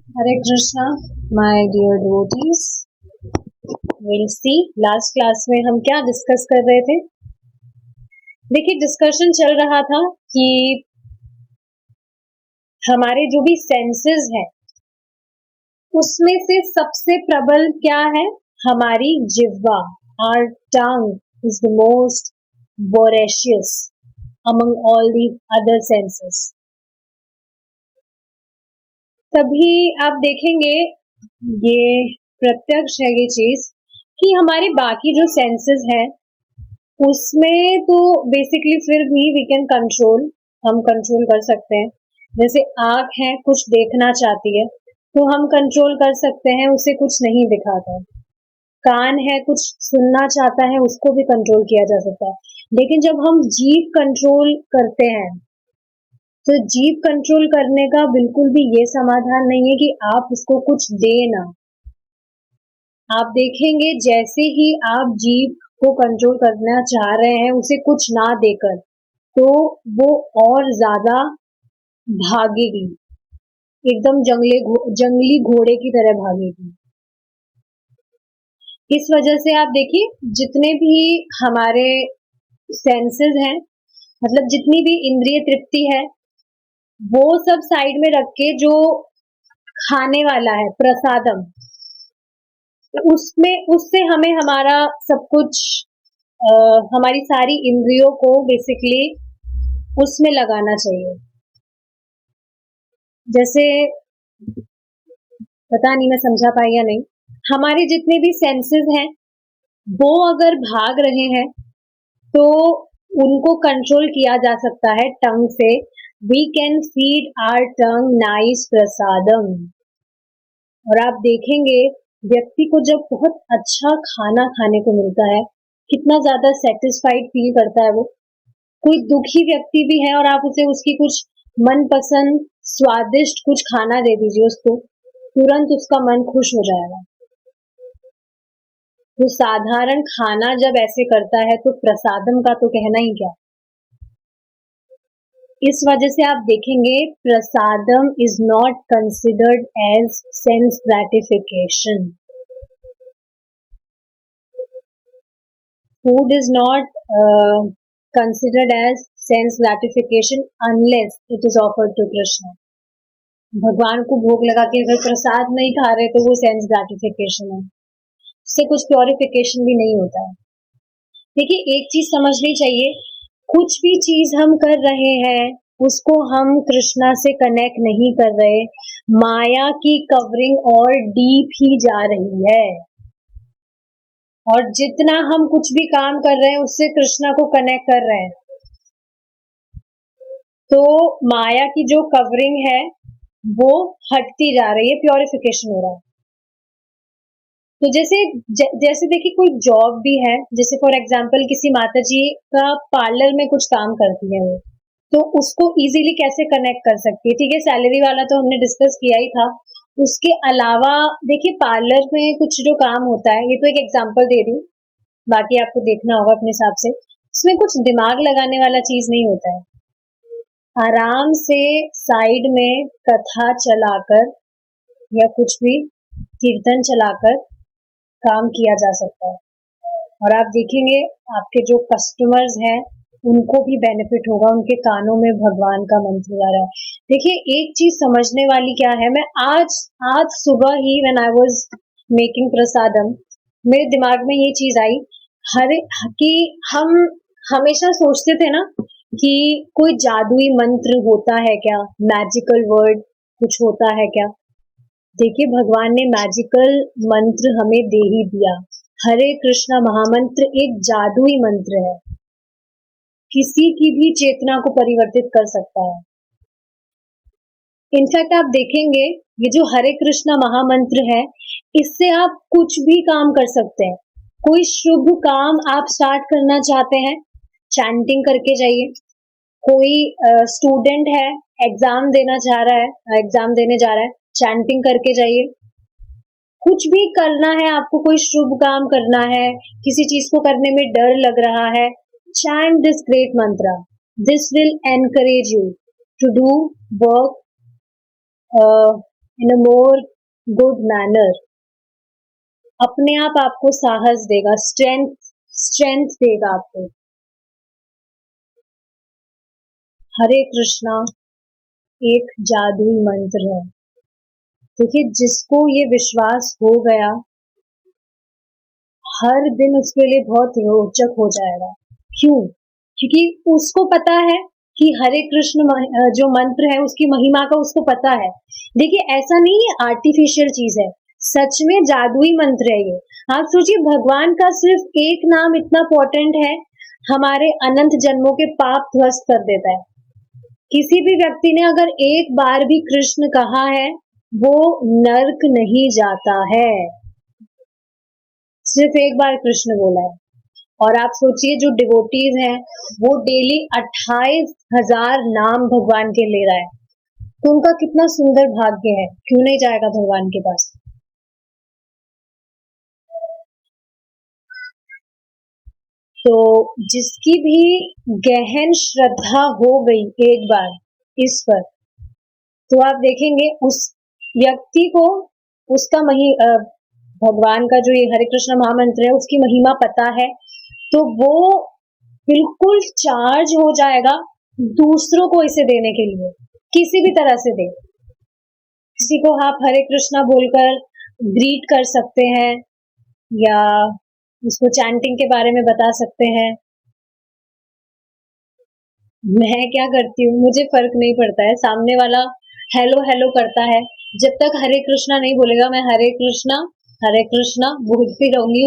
Hare Krishna, my dear devotees. We'll see. Last class में हम क्या डिस्कस कर रहे थे? देखिए, डिस्कशन चल रहा था कि हमारे जो भी सेंसेस हैं, उसमें से सबसे प्रबल क्या है? हमारी जिह्वा. Our tongue is the most voracious among all the other senses. तभी आप देखेंगे ये प्रत्यक्ष है ये चीज कि हमारे बाकी जो सेंसेस हैं उसमें तो बेसिकली फिर भी वी कैन कंट्रोल, हम कंट्रोल कर सकते हैं. जैसे आंख है, कुछ देखना चाहती है तो हम कंट्रोल कर सकते हैं, उसे कुछ नहीं दिखाता है. कान है, कुछ सुनना चाहता है, उसको भी कंट्रोल किया जा सकता है. लेकिन जब हम जीभ कंट्रोल करते हैं तो जीभ कंट्रोल करने का बिल्कुल भी ये समाधान नहीं है कि आप उसको कुछ देना. आप देखेंगे जैसे ही आप जीभ को कंट्रोल करना चाह रहे हैं उसे कुछ ना देकर, तो वो और ज्यादा भागेगी, एकदम जंगली घोड़े की तरह भागेगी. इस वजह से आप देखिए जितने भी हमारे सेंसेस हैं, मतलब जितनी भी इंद्रिय तृप्ति है, वो सब साइड में रख के जो खाने वाला है प्रसादम, उसमें उससे हमें हमारा सब कुछ हमारी सारी इंद्रियों को बेसिकली उसमें लगाना चाहिए. जैसे पता नहीं मैं समझा पाई या नहीं, हमारे जितने भी सेंसेस हैं वो अगर भाग रहे हैं तो उनको कंट्रोल किया जा सकता है टंग से. We can feed our tongue nice prasadam. और आप देखेंगे व्यक्ति को जब बहुत अच्छा खाना खाने को मिलता है, कितना ज्यादा सेटिस्फाइड फील करता है वो. कोई दुखी व्यक्ति भी है और आप उसे उसकी कुछ मनपसंद स्वादिष्ट कुछ खाना दे दीजिए उसको, तुरंत उसका मन खुश हो जाएगा. तो साधारण खाना जब ऐसे करता है तो प्रसादम का तो कहना ही क्या. इस वजह से आप देखेंगे prasadam is not considered as sense gratification. Food is not considered as sense gratification unless it is offered to Krishna. भगवान को भोग लगा के अगर प्रसाद नहीं खा रहे तो वो सेंस ग्रेटिफिकेशन है, उससे कुछ प्योरिफिकेशन भी नहीं होता है. देखिए एक चीज समझनी चाहिए, कुछ भी चीज हम कर रहे हैं उसको हम कृष्णा से कनेक्ट नहीं कर रहे, माया की कवरिंग और डीप ही जा रही है. और जितना हम कुछ भी काम कर रहे हैं उससे कृष्णा को कनेक्ट कर रहे हैं, तो माया की जो कवरिंग है वो हटती जा रही है, प्योरिफिकेशन हो रहा है. तो जैसे देखिए कोई जॉब भी है, जैसे फॉर एग्जांपल किसी माताजी का पार्लर में कुछ काम करती है वो, तो उसको इजीली कैसे कनेक्ट कर सकती है. ठीक है, सैलरी वाला तो हमने डिस्कस किया ही था. उसके अलावा देखिए पार्लर में कुछ जो काम होता है, ये तो एक एग्जांपल दे रही हूँ, बाकी आपको देखना होगा अपने हिसाब से. इसमें कुछ दिमाग लगाने वाला चीज नहीं होता है. आराम से साइड में कथा चलाकर या कुछ भी कीर्तन चलाकर काम किया जा सकता है. और आप देखेंगे आपके जो कस्टमर्स हैं उनको भी बेनिफिट होगा, उनके कानों में भगवान का मंत्र जा रहा है. देखिए एक चीज समझने वाली क्या है, मैं आज सुबह he when I was making प्रसादम, मेरे दिमाग में ये चीज आई हर कि हम हमेशा सोचते थे ना कि कोई जादुई मंत्र होता है क्या, मैजिकल वर्ड कुछ होता है क्या. देखिए भगवान ने मैजिकल मंत्र हमें दे ही दिया. हरे कृष्णा महामंत्र एक जादुई मंत्र है, किसी की भी चेतना को परिवर्तित कर सकता है. इनफैक्ट आप देखेंगे ये जो हरे कृष्णा महामंत्र है, इससे आप कुछ भी काम कर सकते हैं. कोई शुभ काम आप स्टार्ट करना चाहते हैं, चैंटिंग करके जाइए. कोई स्टूडेंट है, एग्जाम देना चाह रहा है, एग्जाम देने जा रहा है, चैंटिंग करके जाइए. कुछ भी करना है आपको, कोई शुभ काम करना है, किसी चीज को करने में डर लग रहा है, chant this great mantra. This will encourage you to do work in a more good manner, अपने आप आपको साहस देगा, स्ट्रेंथ देगा आपको। हरे कृष्णा एक जादुई मंत्र है। देखिए, जिसको ये विश्वास हो गया, हर दिन उसके लिए बहुत रोचक हो जाएगा। क्यों? क्योंकि उसको पता है कि हरे कृष्ण जो मंत्र है उसकी महिमा का उसको पता है। देखिए, ऐसा नहीं है आर्टिफिशियल चीज है, सच में जादुई मंत्र है ये। आप सोचिए, भगवान का सिर्फ एक नाम इतना इंपॉर्टेंट है, हमारे अनंत जन्मों के पाप ध्वस्त कर देता है। किसी भी व्यक्ति ने अगर एक बार भी कृष्ण कहा है, वो नर्क नहीं जाता है। सिर्फ एक बार कृष्ण बोला है। और आप सोचिए, जो डिवोटीज हैं वो डेली 28,000 नाम भगवान के ले रहा है, तो उनका कितना सुंदर भाग्य है। क्यों नहीं जाएगा भगवान के पास? तो जिसकी भी गहन श्रद्धा हो गई एक बार इस पर, तो आप देखेंगे उस व्यक्ति को उसका भगवान का जो ये हरे कृष्ण महामंत्र है उसकी महिमा पता है, तो वो बिल्कुल चार्ज हो जाएगा दूसरों को इसे देने के लिए। किसी भी तरह से दे, किसी को आप हरे कृष्णा बोलकर ग्रीट कर सकते हैं, या उसको चैंटिंग के बारे में बता सकते हैं। मैं क्या करती हूँ, मुझे फर्क नहीं पड़ता है, सामने वाला हेलो हेलो करता है, जब तक हरे कृष्णा नहीं बोलेगा मैं हरे कृष्णा बोलती रहूंगी।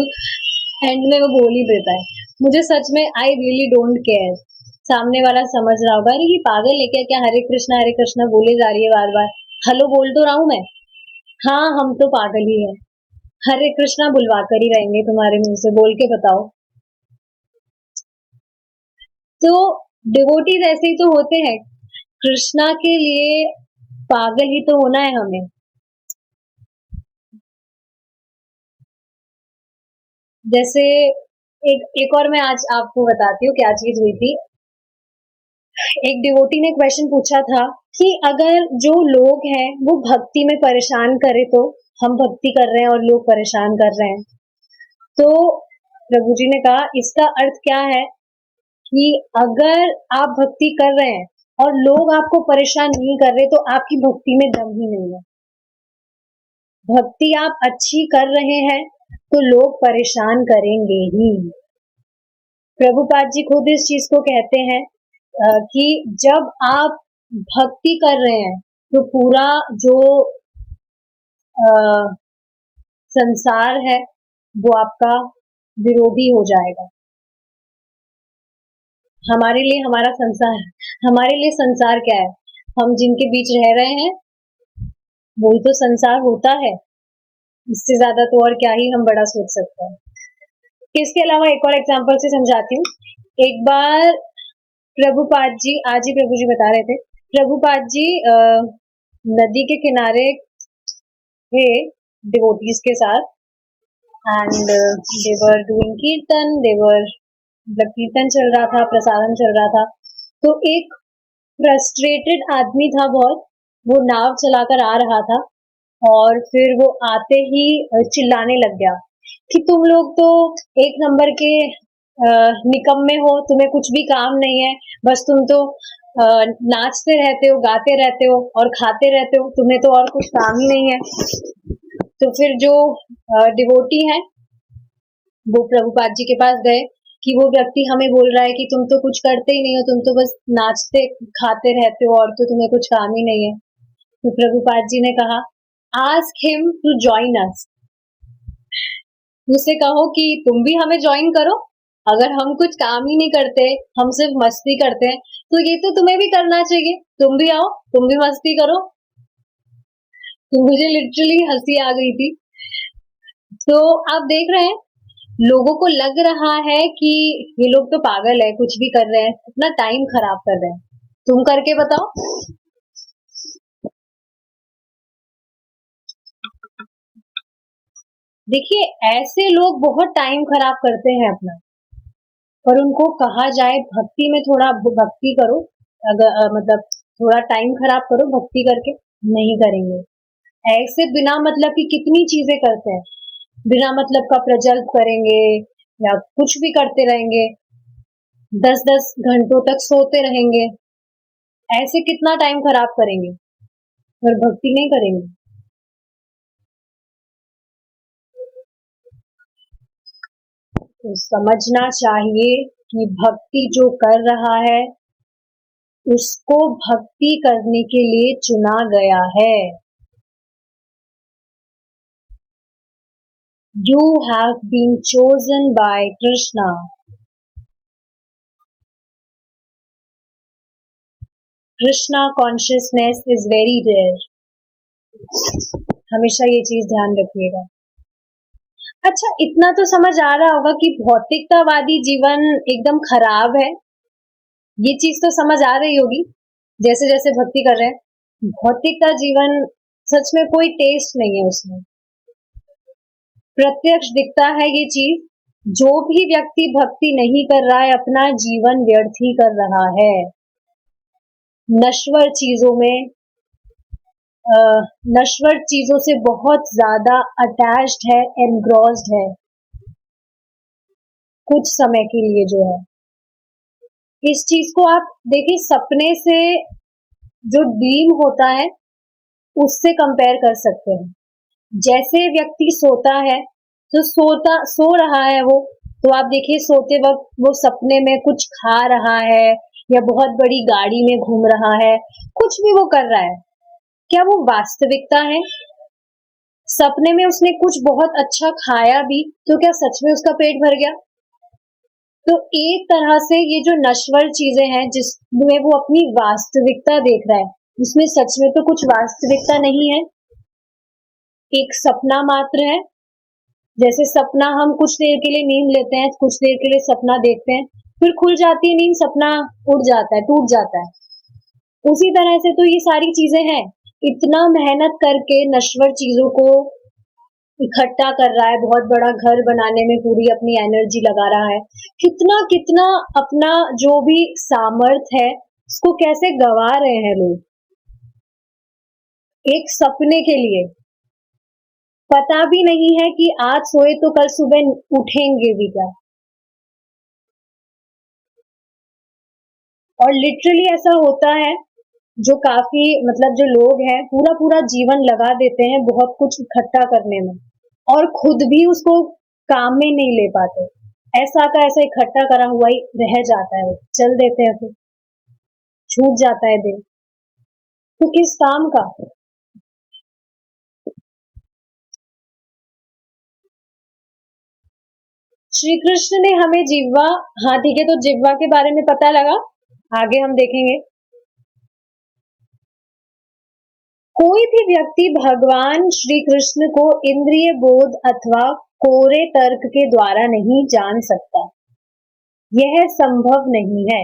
एंड में वो बोल ही देता है। मुझे सच में आई रियली डोंट केयर। सामने वाला समझ रहा होगा, अरे ये पागल है क्या, क्या हरे कृष्णा बोले जा रही है बार बार, हेलो बोल तो रहा हूं मैं। हाँ, हम तो पागल ही है, हरे कृष्णा बुलवा कर ही रहेंगे तुम्हारे मुंह से, बोल के बताओ। तो डिवोटीज ऐसे ही तो होते हैं, कृष्णा के लिए पागल ही तो होना है हमें। जैसे एक और मैं आज आपको बताती हूँ क्या चीज हुई थी। एक डिवोटी ने क्वेश्चन पूछा था कि अगर जो लोग हैं वो भक्ति में परेशान करे, तो हम भक्ति कर रहे हैं और लोग परेशान कर रहे हैं, तो प्रभु जी ने कहा इसका अर्थ क्या है कि अगर आप भक्ति कर रहे हैं और लोग आपको परेशान नहीं कर रहे, तो आपकी भक्ति में दम ही नहीं है। भक्ति आप अच्छी कर रहे हैं तो लोग परेशान करेंगे ही। प्रभुपाद जी खुद इस चीज को कहते हैं कि जब आप भक्ति कर रहे हैं तो पूरा जो संसार है वो आपका विरोधी हो जाएगा। हमारे लिए संसार क्या है? हम जिनके बीच रह रहे हैं वही तो संसार होता है। इससे ज्यादा तो और क्या ही हम बड़ा सोच सकते हैं। इसके अलावा एक और एग्जांपल से समझाती हूँ। एक बार प्रभुपाद जी, आज ही प्रभु जी बता रहे थे, प्रभुपाद जी नदी के किनारे थे डिवोटीज के साथ, एंड दे वर डूइंग कीर्तन, मतलब कीर्तन चल रहा था, प्रसादम चल रहा था। तो एक फ्रस्ट्रेटेड आदमी था बहुत, वो नाव चलाकर आ रहा था और फिर वो आते ही चिल्लाने लग गया कि तुम लोग तो एक नंबर के निकम्मे हो, तुम्हें कुछ भी काम नहीं है, बस तुम तो नाचते रहते हो, गाते रहते हो और खाते रहते हो, तुम्हें तो और कुछ काम ही नहीं है। तो फिर जो डिवोटी है वो प्रभुपाद जी के पास गए कि वो व्यक्ति हमें बोल रहा है कि तुम तो कुछ करते ही नहीं हो, तुम तो बस नाचते खाते रहते हो और तो तुम्हें कुछ काम ही नहीं है। तो प्रभुपाद जी ने कहा, ask him to join us. उससे कहो कि तुम भी हमें ज्वाइन करो। अगर हम कुछ काम ही नहीं करते, हम सिर्फ मस्ती करते हैं, तो ये तो तुम्हें भी करना चाहिए, तुम भी आओ, तुम भी मस्ती करो। तो मुझे लिटरली हंसी आ गई थी। तो आप देख रहे हैं, लोगों को लग रहा है कि ये लोग तो पागल है, कुछ भी कर रहे हैं, अपना टाइम खराब कर रहे हैं। तुम करके बताओ। देखिए, ऐसे लोग बहुत टाइम खराब करते हैं अपना, पर उनको कहा जाए भक्ति में थोड़ा भक्ति करो, अगर मतलब थोड़ा टाइम खराब करो भक्ति करके, नहीं करेंगे। ऐसे बिना मतलब की कितनी चीजें करते हैं, बिना मतलब का प्रजल्प करेंगे या कुछ भी करते रहेंगे, 10-10 घंटों तक सोते रहेंगे, ऐसे कितना टाइम खराब करेंगे और भक्ति नहीं करेंगे। तो समझना चाहिए कि भक्ति जो कर रहा है उसको भक्ति करने के लिए चुना गया है। You have been chosen by Krishna. Krishna consciousness is very rare. हमेशा ये चीज ध्यान रखिएगा। अच्छा, इतना तो समझ आ रहा होगा कि भौतिकतावादी जीवन एकदम खराब है। ये चीज तो समझ आ रही होगी जैसे जैसे भक्ति कर रहे हैं। भौतिकता जीवन सच में कोई टेस्ट नहीं है उसमें, प्रत्यक्ष दिखता है ये चीज। जो भी व्यक्ति भक्ति नहीं कर रहा है अपना जीवन व्यर्थ ही कर रहा है। नश्वर चीजों में नश्वर चीजों से बहुत ज्यादा अटैच्ड है, एनग्रॉस्ड है कुछ समय के लिए जो है। इस चीज को आप देखिए, सपने से जो ड्रीम होता है उससे कंपेयर कर सकते हैं। जैसे व्यक्ति सोता है तो सो रहा है वो, तो आप देखिए सोते वक्त वो सपने में कुछ खा रहा है या बहुत बड़ी गाड़ी में घूम रहा है, कुछ भी वो कर रहा है, क्या वो वास्तविकता है? सपने में उसने कुछ बहुत अच्छा खाया भी तो क्या सच में उसका पेट भर गया? तो एक तरह से ये जो नश्वर चीजें हैं जिसमें वो अपनी वास्तविकता देख रहा है, उसमें सच में तो कुछ वास्तविकता नहीं है, एक सपना मात्र है। जैसे सपना हम कुछ देर के लिए नींद लेते हैं, कुछ देर के लिए सपना देखते हैं, फिर खुल जाती है नींद, सपना उड़ जाता है, टूट जाता है। उसी तरह से तो ये सारी चीजें हैं। इतना मेहनत करके नश्वर चीजों को इकट्ठा कर रहा है, बहुत बड़ा घर बनाने में पूरी अपनी एनर्जी लगा रहा है, कितना कितना अपना जो भी सामर्थ्य है उसको कैसे गवा रहे हैं लोग एक सपने के लिए। पता भी नहीं है कि आज सोए तो कल सुबह उठेंगे भी क्या। और लिटरली ऐसा होता है, जो काफी मतलब जो लोग हैं पूरा पूरा जीवन लगा देते हैं बहुत कुछ इकट्ठा करने में और खुद भी उसको काम में नहीं ले पाते, ऐसा का ऐसा इकट्ठा करा हुआ ही रह जाता है, चल देते हैं फिर छूट जाता है दिन, तो किस काम का। श्री कृष्ण ने हमें जिह्वा, हाँ ठीक है, तो जिह्वा के बारे में पता लगा, आगे हम देखेंगे। कोई भी व्यक्ति भगवान श्री कृष्ण को इंद्रिय बोध अथवा कोरे तर्क के द्वारा नहीं जान सकता। यह संभव नहीं है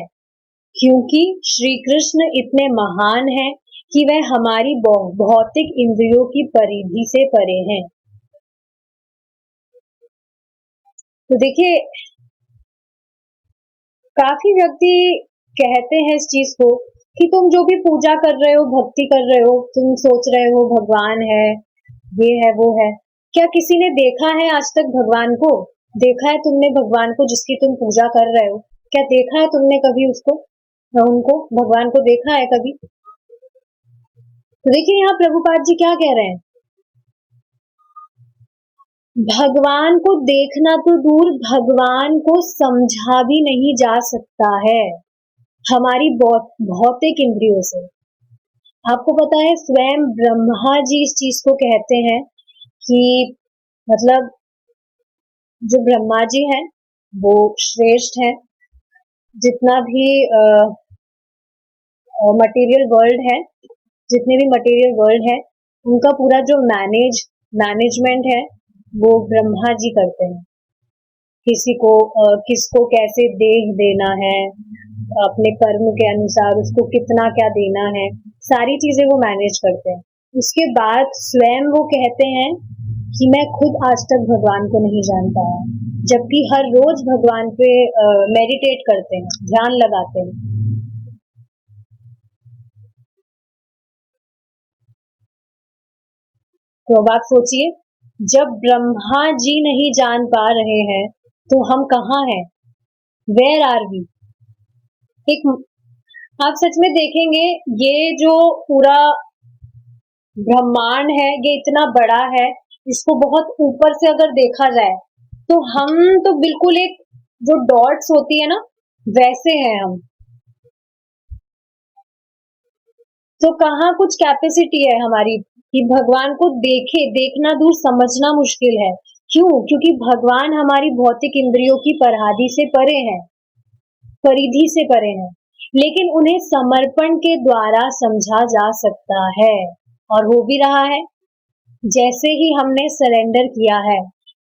क्योंकि श्री कृष्ण इतने महान हैं कि वह हमारी भौतिक इंद्रियों की परिधि से परे हैं। तो देखिए, काफी व्यक्ति कहते हैं इस चीज को कि तुम जो भी पूजा कर रहे हो, भक्ति कर रहे हो, तुम सोच रहे हो भगवान है, ये है वो है, क्या किसी ने देखा है आज तक भगवान को? देखा है तुमने भगवान को जिसकी तुम पूजा कर रहे हो? क्या देखा है तुमने कभी उसको, उनको भगवान को देखा है कभी? तो देखिए यहाँ प्रभुपाद जी क्या कह रहे हैं, भगवान को देखना तो दूर, भगवान को समझा भी नहीं जा सकता है हमारी भौतिक इंद्रियों से। आपको पता है स्वयं ब्रह्मा जी इस चीज को कहते हैं कि मतलब जो ब्रह्मा जी हैं वो श्रेष्ठ हैं, जितना भी मटेरियल वर्ल्ड है, जितने भी मटेरियल वर्ल्ड है उनका पूरा जो मैनेजमेंट है वो ब्रह्मा जी करते हैं। किसी को किसको कैसे देना है, अपने कर्म के अनुसार उसको कितना क्या देना है, सारी चीजें वो मैनेज करते हैं। उसके बाद स्वयं वो कहते हैं कि मैं खुद आज तक भगवान को नहीं जान पाया, जबकि हर रोज भगवान पे मेडिटेट करते हैं, ध्यान लगाते हैं। तो अब आप सोचिए, जब ब्रह्मा जी नहीं जान पा रहे हैं तो हम कहाँ हैं? Where are we? एक आप सच में देखेंगे, ये जो पूरा ब्रह्मांड है ये इतना बड़ा है, इसको बहुत ऊपर से अगर देखा जाए तो हम तो बिल्कुल एक जो डॉट्स होती है ना, वैसे हैं हम। तो कहाँ कुछ कैपेसिटी है हमारी कि भगवान को देखना दूर समझना मुश्किल है। क्यों? क्योंकि भगवान हमारी भौतिक इंद्रियों की परिधि से परे हैं, परिधि से परे हैं, लेकिन उन्हें समर्पण के द्वारा समझा जा सकता है और हो भी रहा है। जैसे ही हमने सरेंडर किया है,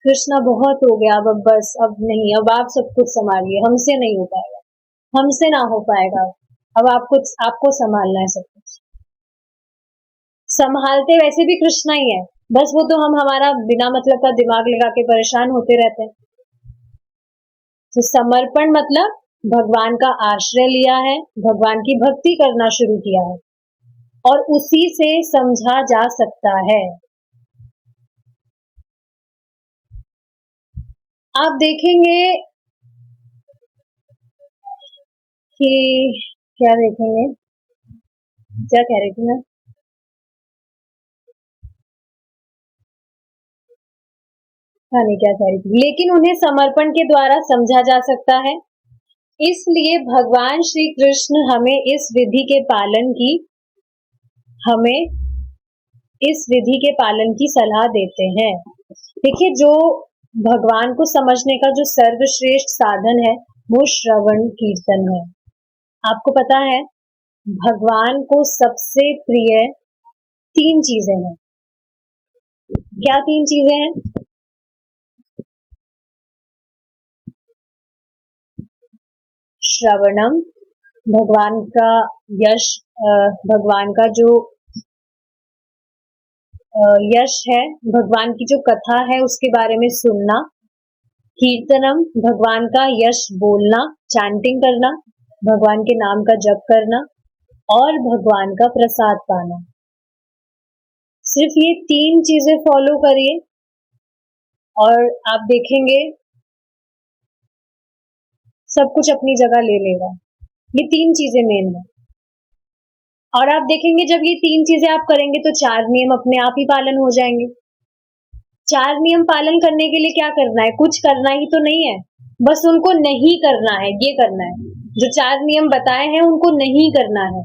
कृष्णा बहुत हो गया, अब बस, अब नहीं, अब आप सब कुछ संभालिए, हमसे नहीं हो पाएगा, हमसे ना हो पाएगा, अब आपको संभालना है सब कुछ। संभालते वैसे भी कृष्णा ही है, बस वो तो हम हमारा बिना मतलब का दिमाग लगा के परेशान होते रहते हैं। तो समर्पण मतलब भगवान का आश्रय लिया है, भगवान की भक्ति करना शुरू किया है और उसी से समझा जा सकता है। आप देखेंगे कि क्या देखेंगे, क्या कह रही थी मैं? हाँ, नहीं, क्या कह रही थी, लेकिन उन्हें समर्पण के द्वारा समझा जा सकता है। इसलिए भगवान श्री कृष्ण हमें इस विधि के पालन की सलाह देते हैं। देखिए, जो भगवान को समझने का जो सर्वश्रेष्ठ साधन है वो श्रवण कीर्तन है। आपको पता है, भगवान को सबसे प्रिय तीन चीजें हैं। क्या तीन चीजें हैं? श्रवणम, भगवान का यश, भगवान का जो यश है, भगवान की जो कथा है उसके बारे में सुनना। कीर्तनम, भगवान का यश बोलना, चैंटिंग करना, भगवान के नाम का जप करना और भगवान का प्रसाद पाना। सिर्फ ये तीन चीजें फॉलो करिए और आप देखेंगे सब कुछ अपनी जगह ले लेगा। ये तीन चीजें मेन है और आप देखेंगे जब ये तीन चीजें आप करेंगे तो चार नियम अपने आप ही पालन हो जाएंगे। चार नियम पालन करने के लिए क्या करना है? कुछ करना ही तो नहीं है, बस उनको नहीं करना है, ये करना है। जो चार नियम बताए हैं उनको नहीं करना है,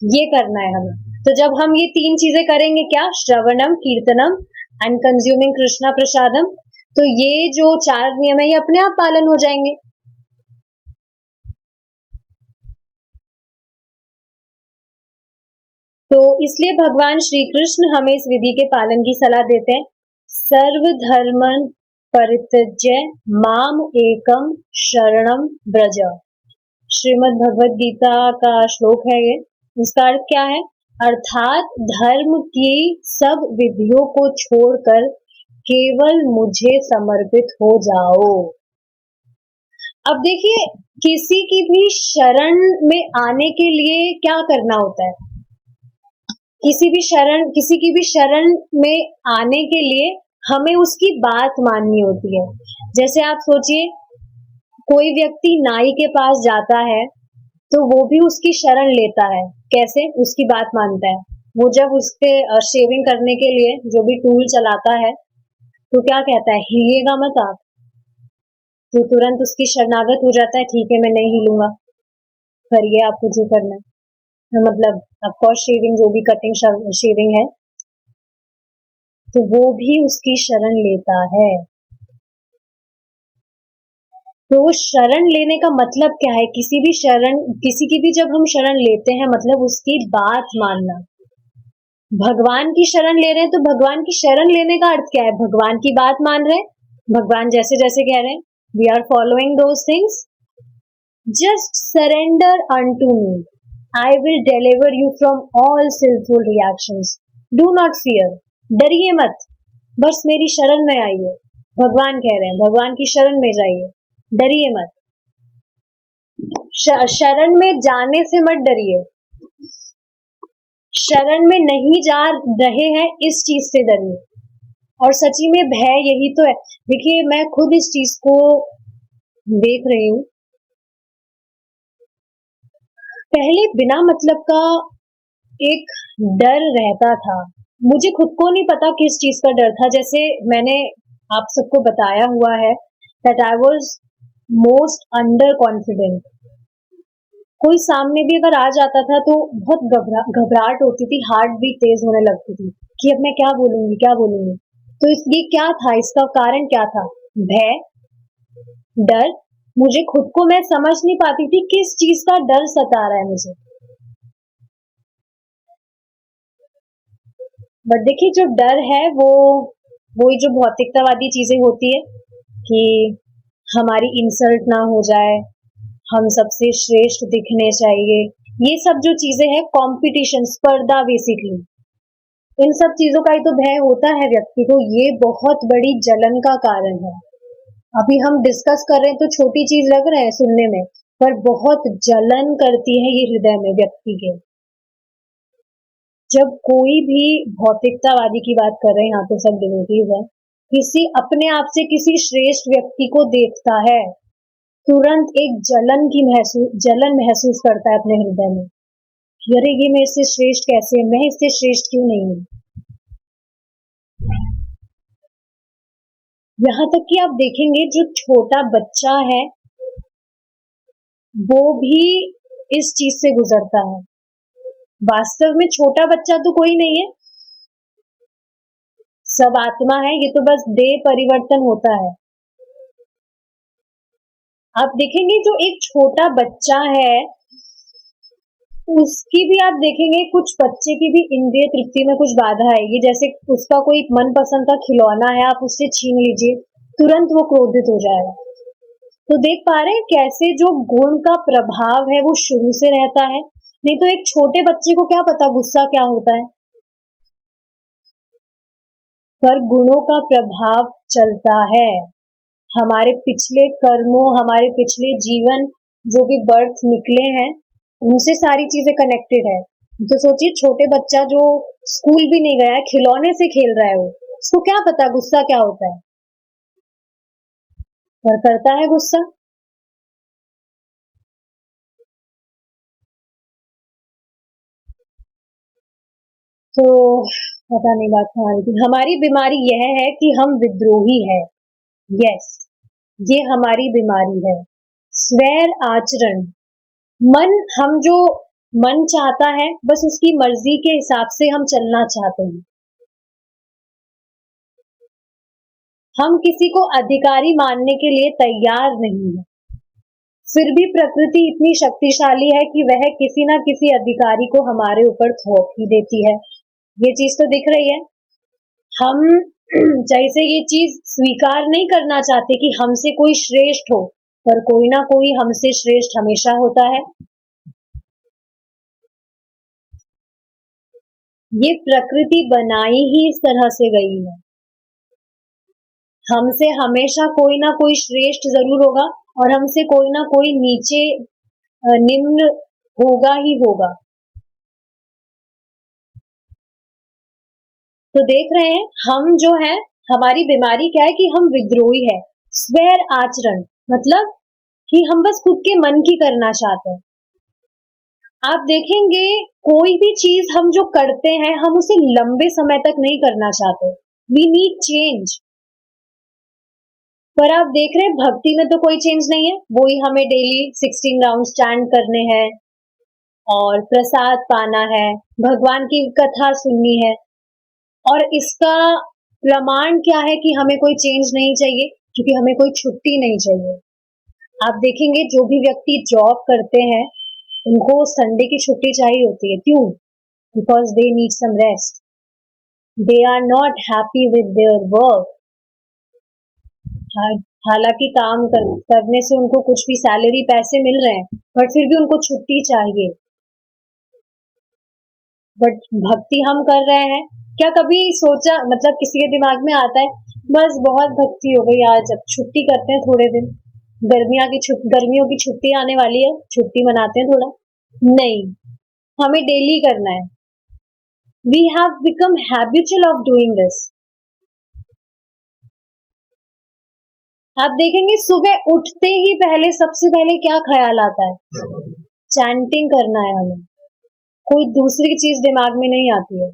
ये करना है हमें। तो जब हम ये तीन चीजें करेंगे, क्या? श्रवणम, कीर्तनम एंड कंज्यूमिंग कृष्णा प्रसादम, तो ये जो चार नियम है ये अपने आप पालन हो जाएंगे। तो इसलिए भगवान श्री कृष्ण हमें इस विधि के पालन की सलाह देते हैं। सर्वधर्मन परित्यज्य माम एकम शरणम ब्रज। श्रीमद् भगवद गीता का श्लोक है ये। इसका अर्थ क्या है? अर्थात धर्म की सब विधियों को छोड़कर केवल मुझे समर्पित हो जाओ। अब देखिए, किसी की भी शरण में आने के लिए क्या करना होता है? किसी की भी शरण में आने के लिए हमें उसकी बात माननी होती है। जैसे आप सोचिए, कोई व्यक्ति नाई के पास जाता है तो वो भी उसकी शरण लेता है। कैसे? उसकी बात मानता है। वो जब उसके शेविंग करने के लिए जो भी टूल चलाता है तो क्या कहता है? हिलिएगा मत आप। तो तुरंत उसकी शरणागत हो जाता है, ठीक है मैं नहीं हिलूंगा, करिए आपको जो करना है। मतलब ऑफकोर्स शेविंग, जो भी कटिंग शेविंग है, तो वो भी उसकी शरण लेता है। तो शरण लेने का मतलब क्या है? किसी की भी जब हम शरण लेते हैं मतलब उसकी बात मानना। भगवान की शरण ले रहे हैं तो भगवान की शरण लेने का अर्थ क्या है? भगवान की बात मान रहे हैं, भगवान जैसे जैसे कह रहे हैं, we are following those things. Just surrender unto me, I will deliver you from all sinful reactions. Do not fear. डरिए मत, बस मेरी शरण में आइए। भगवान कह रहे हैं, भगवान की शरण में जाइए, डरिए मत। शरण में जाने से मत डरिए, शरण में नहीं जा रहे हैं इस चीज से डरिए। और सच्ची में भय यही तो है। देखिए, मैं खुद इस चीज को देख रही हूँ। पहले बिना मतलब का एक डर रहता था। मुझे खुद को नहीं पता किस चीज का डर था। जैसे मैंने आप सबको बताया हुआ है that I was most under confident. कोई सामने भी अगर आ जाता था तो बहुत घबराहट होती थी, हार्ट भी तेज होने लगती थी कि अब मैं क्या बोलूंगी क्या बोलूंगी। तो ये क्या था, इसका कारण क्या था? भय, डर। मुझे खुद को मैं समझ नहीं पाती थी किस चीज का डर सता रहा है मुझे। बट देखिए, जो डर है वो वही जो भौतिकतावादी चीजें होती है कि हमारी इंसल्ट ना हो जाए, हम सबसे श्रेष्ठ दिखने चाहिए। ये सब जो चीजें हैं, कंपटीशन, स्पर्धा, बेसिकली इन सब चीजों का ही तो भय होता है व्यक्ति को। ये बहुत बड़ी जलन का कारण है। अभी हम डिस्कस कर रहे हैं तो छोटी चीज लग रहा है सुनने में, पर बहुत जलन करती है ये हृदय में व्यक्ति के। जब कोई भी भौतिकतावादी की बात कर रहे हैं, यहाँ तो सब डिवोटीज है, किसी अपने आप से किसी श्रेष्ठ व्यक्ति को देखता है, तुरंत एक जलन महसूस करता है अपने हृदय में कि अरे ये मेरे से श्रेष्ठ कैसे है, मैं इससे श्रेष्ठ क्यों नहीं हूँ। यहाँ तक कि आप देखेंगे जो छोटा बच्चा है वो भी इस चीज से गुजरता है। वास्तव में छोटा बच्चा तो कोई नहीं है, सब आत्मा है, ये तो बस देह परिवर्तन होता है। आप देखेंगे जो एक छोटा बच्चा है उसकी भी आप देखेंगे, कुछ बच्चे की भी इंद्रिय तृप्ति में कुछ बाधा आएगी। जैसे उसका कोई मनपसंद का खिलौना है, आप उससे छीन लीजिए, तुरंत वो क्रोधित हो जाएगा। तो देख पा रहे हैं कैसे जो गुण का प्रभाव है वो शुरू से रहता है। नहीं तो एक छोटे बच्चे को क्या पता गुस्सा क्या होता है, पर गुणों का प्रभाव चलता है। हमारे पिछले कर्मों, हमारे पिछले जीवन, जो भी बर्थ निकले हैं, उनसे सारी चीजें कनेक्टेड है। तो सोचिए, छोटे बच्चा जो स्कूल भी नहीं गया है, खिलौने से खेल रहा है, वो उसको क्या पता गुस्सा क्या होता है, पर करता है गुस्सा। तो पता नहीं बात कहाँ रही थी। हमारी बीमारी यह है कि हम विद्रोही है। यस, ये हमारी बीमारी है। स्वैर आचरण, मन, हम जो मन चाहता है बस उसकी मर्जी के हिसाब से हम चलना चाहते हैं। हम किसी को अधिकारी मानने के लिए तैयार नहीं है। फिर भी प्रकृति इतनी शक्तिशाली है कि वह किसी ना किसी अधिकारी को हमारे ऊपर थोप ही देती है। ये चीज तो दिख रही है। हम जैसे ये चीज स्वीकार नहीं करना चाहते कि हमसे कोई श्रेष्ठ हो, पर कोई ना कोई हमसे श्रेष्ठ हमेशा होता है। ये प्रकृति बनाई ही इस तरह से गई है। हमसे हमेशा कोई ना कोई श्रेष्ठ जरूर होगा और हमसे कोई ना कोई नीचे निम्न होगा ही होगा। तो देख रहे हैं हम जो है, हमारी बीमारी क्या है कि हम विद्रोही है। स्वैर आचरण मतलब कि हम बस खुद के मन की करना चाहते हैं। आप देखेंगे कोई भी चीज हम जो करते हैं हम उसे लंबे समय तक नहीं करना चाहते। We need change. पर आप देख रहे हैं भक्ति में तो कोई चेंज नहीं है, वही हमें डेली 16 राउंड स्टैंड करने हैं और प्रसाद पाना है, भगवान की कथा सुननी है। और इसका प्रमाण क्या है कि हमें कोई चेंज नहीं चाहिए? क्योंकि हमें कोई छुट्टी नहीं चाहिए। आप देखेंगे जो भी व्यक्ति जॉब करते हैं उनको संडे की छुट्टी चाहिए होती है। क्यों? Because they need some rest. They are not happy with their work. हालांकि करने से उनको कुछ भी सैलरी पैसे मिल रहे हैं, पर फिर भी उनको छुट्टी चाहिए। बट भक्ति हम कर रहे हैं क्या? कभी सोचा, मतलब किसी के दिमाग में आता है बस बहुत भक्ति हो गई आज, अब छुट्टी करते हैं थोड़े दिन, गर्मियों की छुट्टी आने वाली है, छुट्टी मनाते हैं थोड़ा? नहीं, हमें डेली करना है। We have become habitual of doing this. आप देखेंगे सुबह उठते ही पहले सबसे पहले क्या ख्याल आता है? चैंटिंग करना है हमें, कोई दूसरी चीज दिमाग में नहीं आती है।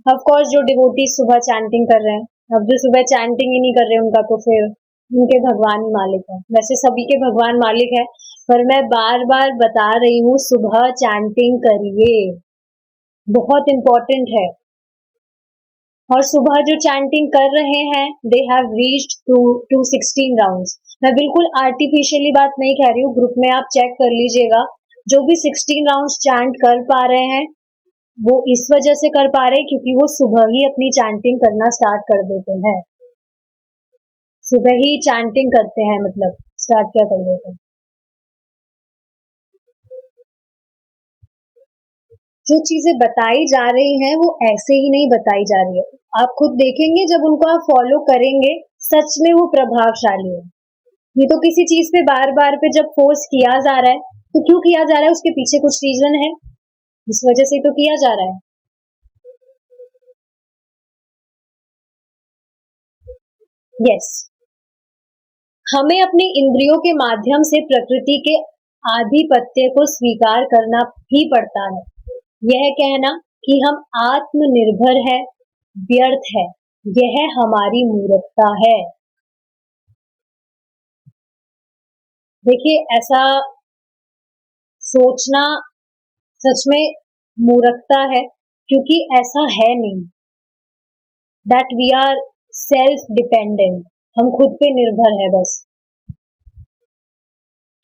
ऑफ कोर्स जो डिवोटी सुबह चैंटिंग कर रहे हैं, अब जो सुबह चैंटिंग ही नहीं कर रहे उनका तो फिर उनके भगवान ही मालिक है। वैसे सभी के भगवान मालिक है, पर मैं बार बार बता रही हूँ सुबह चैंटिंग करिए, बहुत इंपॉर्टेंट है। और सुबह जो चैंटिंग कर रहे हैं they have reached to 16 rounds. मैं बिल्कुल आर्टिफिशियली बात नहीं कह रही हूँ, ग्रुप में आप चेक कर लीजिएगा, जो भी 16 राउंड्स चैंट कर पा रहे हैं वो इस वजह से कर पा रहे हैं क्योंकि वो सुबह ही अपनी चैंटिंग करना स्टार्ट कर देते हैं। सुबह ही चैंटिंग करते हैं, मतलब स्टार्ट क्या कर देते हैं। जो चीजें बताई जा रही हैं वो ऐसे ही नहीं बताई जा रही है, आप खुद देखेंगे जब उनको आप फॉलो करेंगे सच में वो प्रभावशाली है। ये तो किसी चीज पे बार बार पे जब फोर्स किया जा रहा है तो क्यों किया जा रहा है, उसके पीछे कुछ रीजन है, इस वजह से तो किया जा रहा है। यस, हमें अपनी इंद्रियों के माध्यम से प्रकृति के आधिपत्य को स्वीकार करना ही पड़ता है। यह कहना कि हम आत्मनिर्भर है व्यर्थ है, यह हमारी मूर्खता है। देखिए, ऐसा सोचना सच में मूर्खता है क्योंकि ऐसा है नहीं that we are self dependent, हम खुद पे निर्भर है बस।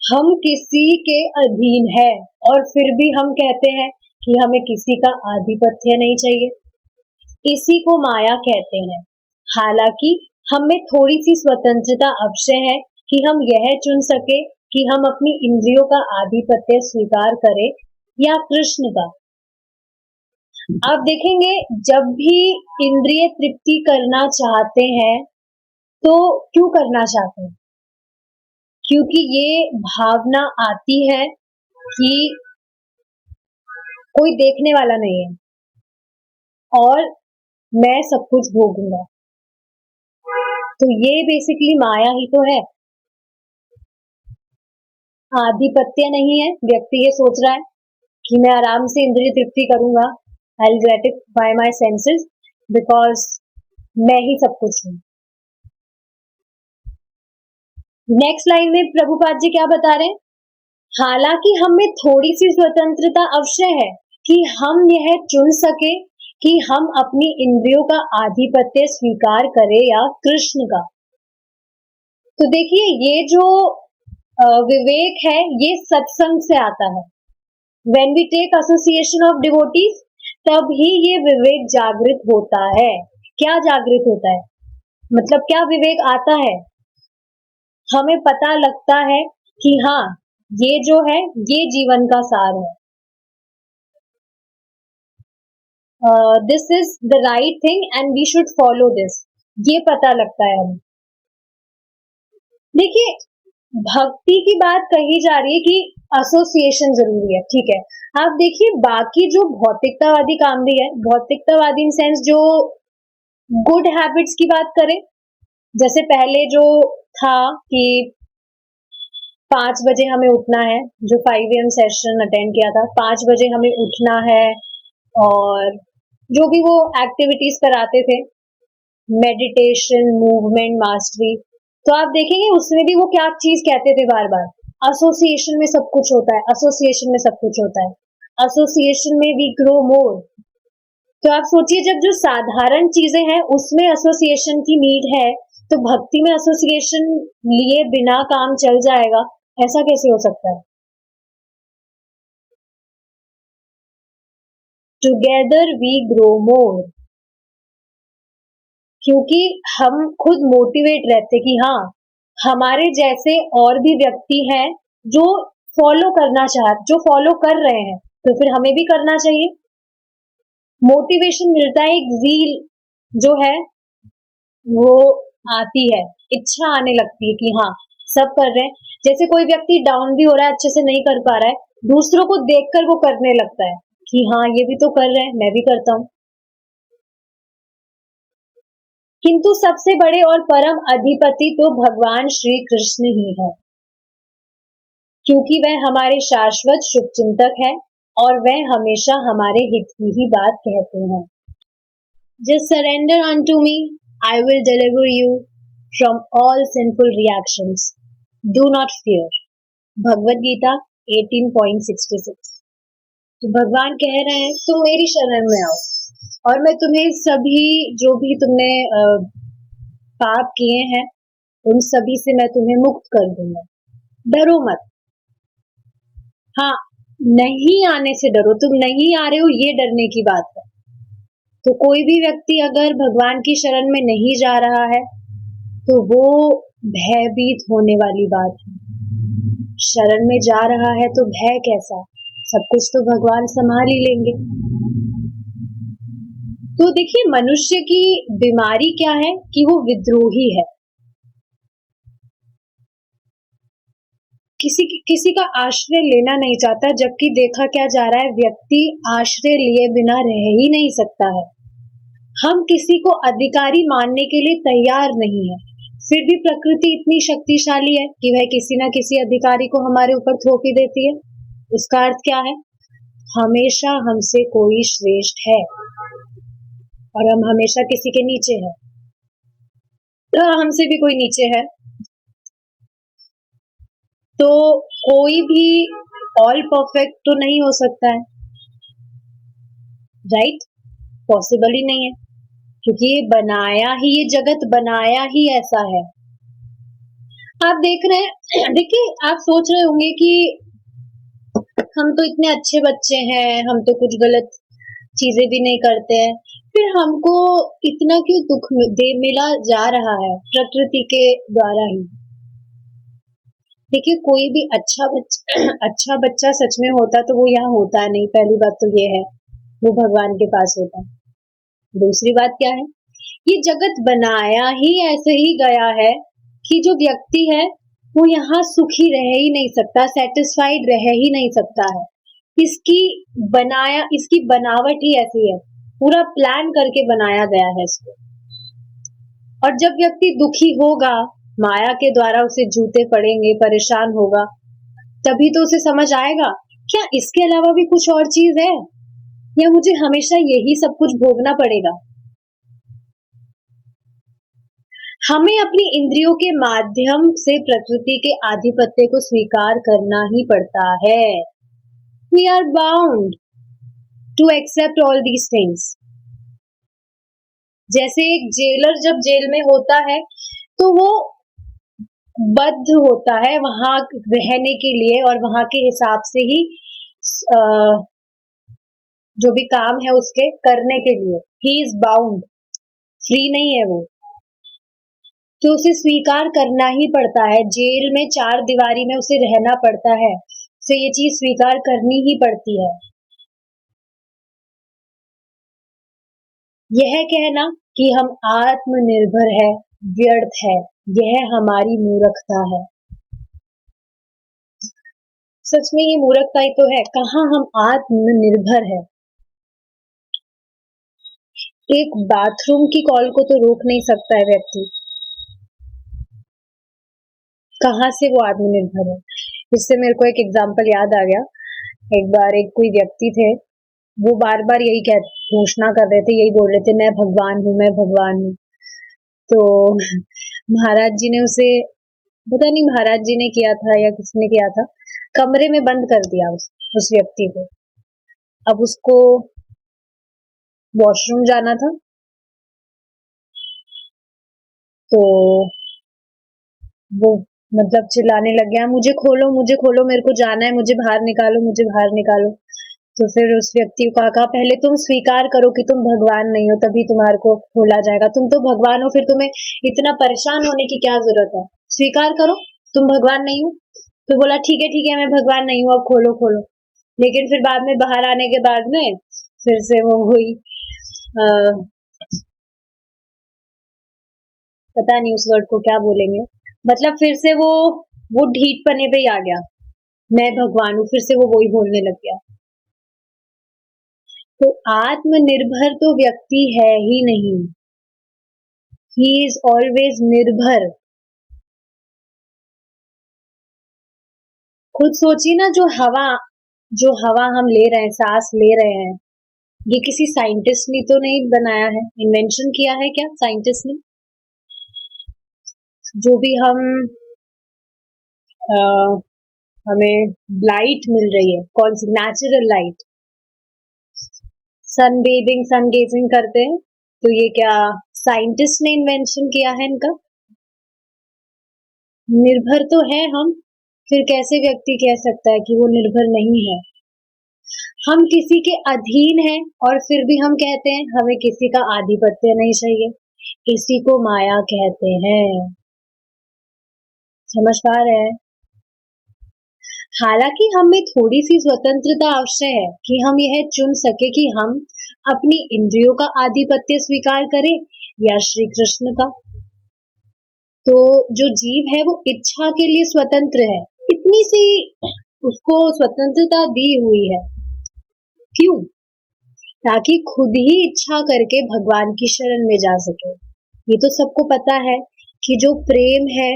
हम किसी के अधीन है और फिर भी हम कहते हैं कि हमें किसी का आधिपत्य नहीं चाहिए, इसी को माया कहते हैं। हालांकि हम में थोड़ी सी स्वतंत्रता अवश्य है कि हम यह चुन सके कि हम अपनी इंद्रियों का आधिपत्य स्वीकार करें या कृष्ण का। आप देखेंगे जब भी इंद्रिय तृप्ति करना चाहते हैं तो क्यों करना चाहते हैं? क्योंकि ये भावना आती है कि कोई देखने वाला नहीं है और मैं सब कुछ भोगूंगा। तो ये बेसिकली माया ही तो है, आधिपत्य नहीं है। व्यक्ति ये सोच रहा है कि मैं आराम से इंद्रिय तृप्ति करूंगा, I will gratify my senses because मैं ही सब कुछ हूं। नेक्स्ट लाइन में प्रभुपाद जी क्या बता रहे हैं? हालांकि हम में थोड़ी सी स्वतंत्रता अवश्य है कि हम यह चुन सके कि हम अपनी इंद्रियों का आधिपत्य स्वीकार करें या कृष्ण का। तो देखिए, ये जो विवेक है ये सत्संग से आता है। When we take association of devotees, तब ही ये विवेक जागृत होता है। क्या जागृत होता है, मतलब क्या विवेक आता है? हमें पता लगता है कि हाँ, ये जो है ये जीवन का सार है, this is the right thing and we should follow this, ये पता लगता है हमें। देखिए, भक्ति की बात कही जा रही है कि एसोसिएशन जरूरी है, ठीक है। आप देखिए बाकी जो भौतिकतावादी काम भी है, भौतिकतावादी इन सेंस जो गुड हैबिट्स की बात करें, जैसे पहले जो था कि 5 बजे हमें उठना है, जो 5 AM सेशन अटेंड किया था, 5 बजे हमें उठना है और जो भी वो एक्टिविटीज कराते थे, मेडिटेशन, मूवमेंट, मास्टरी, तो आप देखेंगे उसमें भी वो क्या चीज कहते थे बार बार, एसोसिएशन में सब कुछ होता है, एसोसिएशन में सब कुछ होता है, एसोसिएशन में वी ग्रो मोर। तो आप सोचिए जब जो साधारण चीजें हैं उसमें एसोसिएशन की नीड है, तो भक्ति में एसोसिएशन लिए बिना काम चल जाएगा, ऐसा कैसे हो सकता है? टुगेदर वी ग्रो मोर, क्योंकि हम खुद मोटिवेट रहते कि हाँ, हमारे जैसे और भी व्यक्ति हैं जो फॉलो करना जो फॉलो कर रहे हैं, तो फिर हमें भी करना चाहिए। मोटिवेशन मिलता है, एक ज़ील जो है वो आती है, इच्छा आने लगती है कि हाँ, सब कर रहे हैं। जैसे कोई व्यक्ति डाउन भी हो रहा है, अच्छे से नहीं कर पा रहा है, दूसरों को देखकर वो करने लगता है कि हाँ ये भी तो कर रहे हैं, मैं भी करता हूँ। किंतु सबसे बड़े और परम अधिपति तो भगवान श्री कृष्ण ही है, क्योंकि वह हमारे शाश्वत शुभचिंतक है और वह हमेशा हमारे हित की ही बात कहते हैं। Just surrender unto me, I will deliver you from all sinful reactions. Do not fear. Bhagavad Gita 18.66। तो भगवान कह रहे हैं तुम मेरी शरण में आओ और मैं तुम्हें सभी जो भी तुमने पाप किए हैं उन सभी से मैं तुम्हें मुक्त कर दूंगा। डरो मत। हाँ, नहीं आने से डरो, तुम नहीं आ रहे हो ये डरने की बात है। तो कोई भी व्यक्ति अगर भगवान की शरण में नहीं जा रहा है तो वो भयभीत होने वाली बात है। शरण में जा रहा है तो भय कैसा, सब कुछ तो भगवान संभाल ही लेंगे। तो देखिए मनुष्य की बीमारी क्या है कि वो विद्रोही है। किसी का आश्रय लेना नहीं चाहता, जबकि देखा क्या जा रहा है, व्यक्ति आश्रय लिए बिना रह ही नहीं सकता है। हम किसी को अधिकारी मानने के लिए तैयार नहीं है, फिर भी प्रकृति इतनी शक्तिशाली है कि वह किसी ना किसी अधिकारी को हमारे ऊपर थोप ही देती है। इसका अर्थ क्या है? हमेशा हमसे कोई श्रेष्ठ है और हम हमेशा किसी के नीचे हैं। तो हमसे भी कोई नीचे है, तो कोई भी ऑल परफेक्ट तो नहीं हो सकता है, राइट? पॉसिबल ही नहीं है, क्योंकि ये जगत बनाया ही ऐसा है। आप देख रहे हैं, देखिए आप सोच रहे होंगे कि हम तो इतने अच्छे बच्चे हैं, हम तो कुछ गलत चीजें भी नहीं करते हैं, फिर हमको इतना क्यों दुख मिला जा रहा है प्रकृति के द्वारा ही। देखिए कोई भी अच्छा बच्चा सच में होता तो वो यहाँ होता नहीं, पहली बात तो ये है, वो भगवान के पास होता। दूसरी बात क्या है, ये जगत बनाया ही ऐसे ही गया है कि जो व्यक्ति है वो यहाँ सुखी रह ही नहीं सकता, सेटिस्फाइड रह ही नहीं सकता है। इसकी बनावट ही ऐसी है, पूरा प्लान करके बनाया गया है इसको। और जब व्यक्ति दुखी होगा, माया के द्वारा उसे जूते पड़ेंगे, परेशान होगा, तभी तो उसे समझ आएगा क्या इसके अलावा भी कुछ और चीज है, या मुझे हमेशा यही सब कुछ भोगना पड़ेगा। हमें अपनी इंद्रियों के माध्यम से प्रकृति के आधिपत्य को स्वीकार करना ही पड़ता है। We are bound to accept all these things. जैसे एक जेलर जब जेल में होता है तो वो बद्ध होता है वहां रहने के लिए और वहां के हिसाब से ही जो भी काम है उसके करने के लिए ही इज बाउंड, फ्री नहीं है वो, तो उसे स्वीकार करना ही पड़ता है। जेल में चार दीवारी में उसे रहना पड़ता है, उसे ये चीज स्वीकार करनी ही पड़ती है। यह कहना कि हम आत्मनिर्भर है व्यर्थ है, यह हमारी मूर्खता है। सच में ये मूर्खता ही तो है, कहाँ हम आत्मनिर्भर है। एक बाथरूम की कॉल को तो रोक नहीं सकता है व्यक्ति, कहाँ से वो आत्मनिर्भर है। इससे मेरे को एक एग्जाम्पल याद आ गया। एक बार एक कोई व्यक्ति थे, वो बार बार यही घोषणा कर रहे थे, यही बोल रहे थे मैं भगवान हूँ, मैं भगवान हूँ। तो महाराज जी ने उसे, पता नहीं महाराज जी ने किया था या किसने किया था, कमरे में बंद कर दिया उस व्यक्ति को। अब उसको वॉशरूम जाना था, तो वो मतलब चिल्लाने लग गया, मुझे खोलो मेरे को जाना है, मुझे बाहर निकालो, मुझे बाहर निकालो। तो फिर उस व्यक्ति को कहा पहले तुम स्वीकार करो कि तुम भगवान नहीं हो, तभी तुम्हारे को खोला जाएगा। तुम तो भगवान हो, फिर तुम्हें इतना परेशान होने की क्या जरूरत है, स्वीकार करो तुम भगवान नहीं हो। तो बोला ठीक है मैं भगवान नहीं हूँ, अब खोलो खोलो। लेकिन फिर बाद में बाहर आने के बाद में फिर से वो हुई, पता नहीं उस वर्ड को क्या बोलेंगे, मतलब फिर से वो ढीठ पने पे ही आ गया मैं भगवान हूँ, फिर से वो वही बोलने लग गया। तो आत्मनिर्भर तो व्यक्ति है ही नहीं, ही इज ऑलवेज निर्भर। खुद सोचिए ना, जो हवा हम ले रहे हैं, सांस ले रहे हैं, ये किसी साइंटिस्ट ने तो नहीं बनाया है, इन्वेंशन किया है क्या साइंटिस्ट ने? जो भी अ, हमें लाइट मिल रही है, कौन सी नेचुरल लाइट, सन बेबिंग, सन गेजिंग करते हैं, तो ये क्या साइंटिस्ट ने इन्वेंशन किया है इनका? निर्भर तो है हम, फिर कैसे व्यक्ति कह सकता है कि वो निर्भर नहीं है? हम किसी के अधीन हैं और फिर भी हम कहते हैं हमें किसी का आधिपत्य नहीं चाहिए। इसी को माया कहते हैं। समझ पा रहे हैं? हालांकि हमें थोड़ी सी स्वतंत्रता आवश्यक है कि हम यह चुन सके कि हम अपनी इंद्रियों का आधिपत्य स्वीकार करें या श्री कृष्ण का। तो जो जीव है वो इच्छा के लिए स्वतंत्र है, इतनी सी उसको स्वतंत्रता दी हुई है। क्यों? ताकि खुद ही इच्छा करके भगवान की शरण में जा सके। ये तो सबको पता है कि जो प्रेम है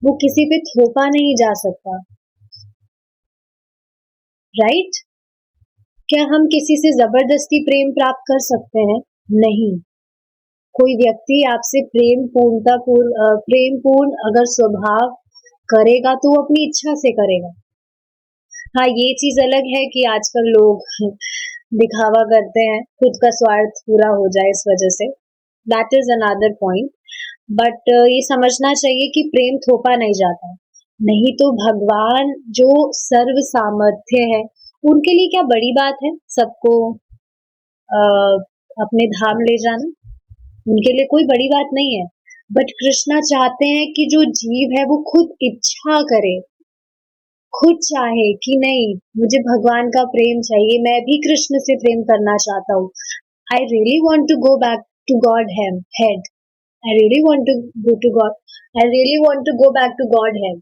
वो किसी पे थोपा नहीं जा सकता, राइट? क्या हम किसी से जबरदस्ती प्रेम प्राप्त कर सकते हैं? नहीं। कोई व्यक्ति आपसे प्रेम पूर्ण अगर स्वभाव करेगा तो वो अपनी इच्छा से करेगा। हाँ, ये चीज अलग है कि आजकल लोग दिखावा करते हैं, खुद का स्वार्थ पूरा हो जाए इस वजह से। That is another point. But ये समझना चाहिए कि प्रेम थोपा नहीं जाता। नहीं तो भगवान जो सर्व सामर्थ्य है, उनके लिए क्या बड़ी बात है सबको अपने धाम ले जाना? उनके लिए कोई बड़ी बात नहीं है। बट कृष्णा चाहते हैं कि जो जीव है वो खुद इच्छा करे, खुद चाहे कि नहीं मुझे भगवान का प्रेम चाहिए, मैं भी कृष्ण से प्रेम करना चाहता हूँ। I really want to go back to Godhead. I really want to go to God I really want to go back to Godhead.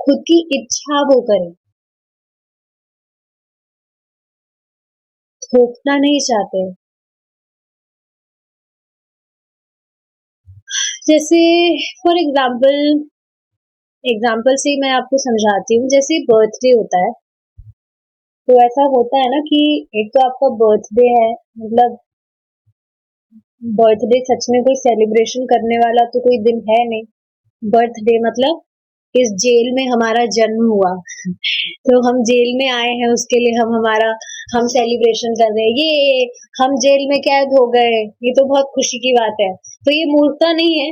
खुद की इच्छा वो करे, थोपना नहीं चाहते। जैसे फॉर एग्जाम्पल से मैं आपको समझाती हूँ। जैसे बर्थडे होता है, तो ऐसा होता है ना कि एक तो आपका बर्थडे है, मतलब बर्थडे सच में कोई सेलिब्रेशन करने वाला तो कोई दिन है नहीं। बर्थडे मतलब इस जेल में हमारा जन्म हुआ तो हम जेल में आए हैं, उसके लिए हम सेलिब्रेशन कर रहे हैं, ये हम जेल में कैद हो गए, ये तो बहुत खुशी की बात है। तो ये मूर्खता नहीं है?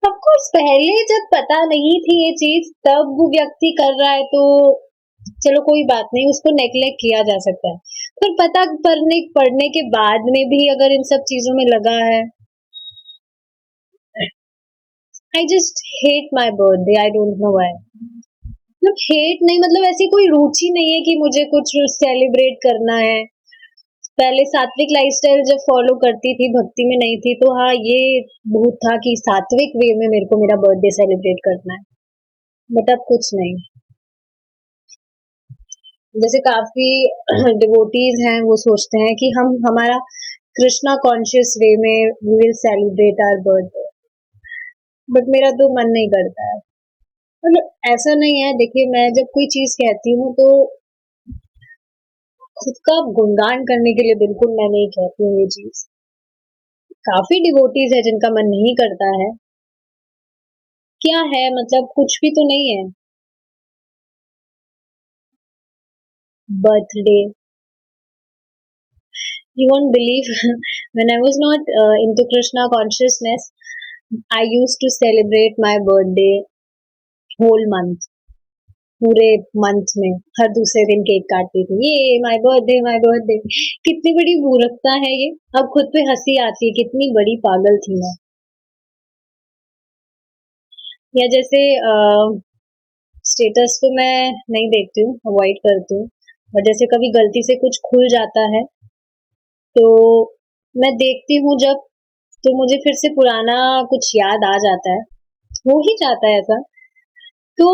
ऑफ कोर्स पहले जब पता नहीं थी ये चीज तब वो व्यक्ति कर रहा है तो चलो कोई बात नहीं, उसको नेग्लेक्ट किया जा सकता है। पर पढ़ने के बाद में भी अगर इन सब चीजों में लगा है, I just hate my birthday, I don't know why. मतलब हेट नहीं, मतलब ऐसी कोई रुचि नहीं है कि मुझे कुछ सेलिब्रेट करना है। पहले सात्विक लाइफस्टाइल जब फॉलो करती थी, भक्ति में नहीं थी, तो हाँ ये बहुत था कि सात्विक वे में मेरे को मेरा बर्थडे सेलिब्रेट करना है। बट अब कुछ नहीं। जैसे काफी डिवोटीज हैं, वो सोचते हैं कि हम हमारा कृष्णा कॉन्शियस वे में we will celebrate our birthday, but मेरा तो मन नहीं करता है। मतलब ऐसा नहीं है, देखिए मैं जब कोई चीज कहती हूँ तो खुद का गुणगान करने के लिए बिल्कुल मैं नहीं कहती हूँ ये चीज। काफी डिवोटीज है जिनका मन नहीं करता है, क्या है मतलब कुछ भी तो नहीं है। Birthday, you won't believe when I was not into Krishna consciousness, I used to celebrate my birthday whole month। पूरे मंथ में हर दूसरे दिन केक काटती थी, ये माय बर्थडे। कितनी बड़ी मूर्खता है ये। अब खुद पे हंसी आती है, कितनी बड़ी पागल थी मैं। या जैसे स्टेटस तो मैं नहीं देखती हूँ, अवॉइड करती हूँ। और जैसे कभी गलती से कुछ खुल जाता है तो मैं देखती हूँ जब, तो मुझे फिर से पुराना कुछ याद आ जाता है, हो ही जाता है ऐसा। तो